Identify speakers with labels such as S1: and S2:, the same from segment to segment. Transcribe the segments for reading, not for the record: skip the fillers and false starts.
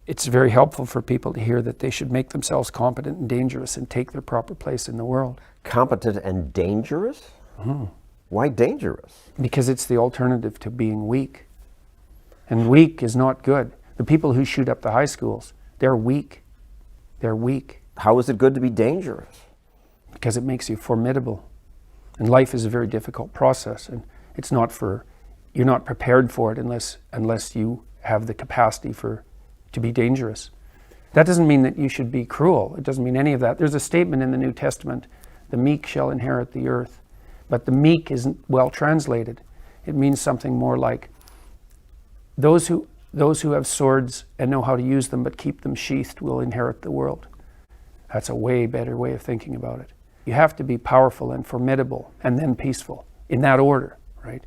S1: It's very helpful for people to hear that they should make themselves competent and dangerous and take their proper place in the world.
S2: Competent and dangerous? Why dangerous?
S1: Because it's the alternative to being weak. And weak is not good. The people who shoot up the high schools, they're weak. They're weak.
S2: How is it good to be dangerous?
S1: Because it makes you formidable. And life is a very difficult process, and it's not for, you're not prepared for it unless you have the capacity to be dangerous. That doesn't mean that you should be cruel. It doesn't mean any of that. There's a statement in the New Testament, the meek shall inherit the earth. But the meek isn't well translated. It means something more like those who have swords and know how to use them but keep them sheathed will inherit the world. That's a way better way of thinking about it. You have to be powerful and formidable and then peaceful, in that order, right?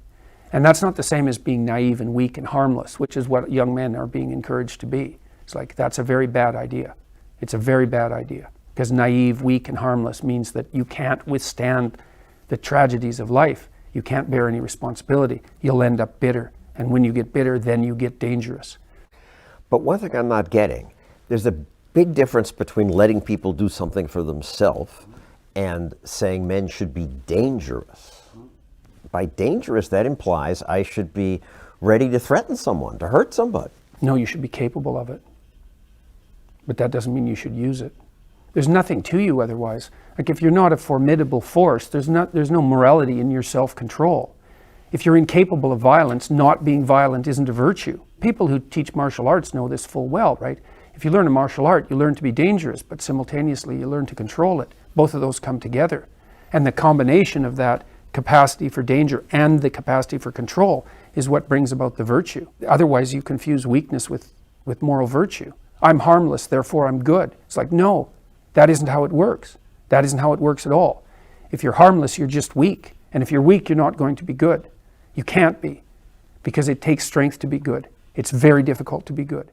S1: And that's not the same as being naive and weak and harmless, which is what young men are being encouraged to be. It's like, that's a very bad idea. It's a very bad idea. Because naive, weak, and harmless means that you can't withstand the tragedies of life. You can't bear any responsibility. You'll end up bitter. And when you get bitter, then you get dangerous.
S2: But one thing I'm not getting, there's a big difference between letting people do something for themselves and saying men should be dangerous. By dangerous, that implies I should be ready to threaten someone, to hurt somebody.
S1: No, you should be capable of it. But that doesn't mean you should use it. There's nothing to you otherwise. Like if you're not a formidable force, there's no morality in your self-control. If you're incapable of violence, not being violent isn't a virtue. People who teach martial arts know this full well, right? If you learn a martial art, you learn to be dangerous, but simultaneously you learn to control it. Both of those come together. And the combination of that capacity for danger and the capacity for control is what brings about the virtue. Otherwise, you confuse weakness with moral virtue. I'm harmless, therefore I'm good. It's like, no, that isn't how it works. That isn't how it works at all. If you're harmless, you're just weak. And if you're weak, you're not going to be good. You can't be, because it takes strength to be good. It's very difficult to be good.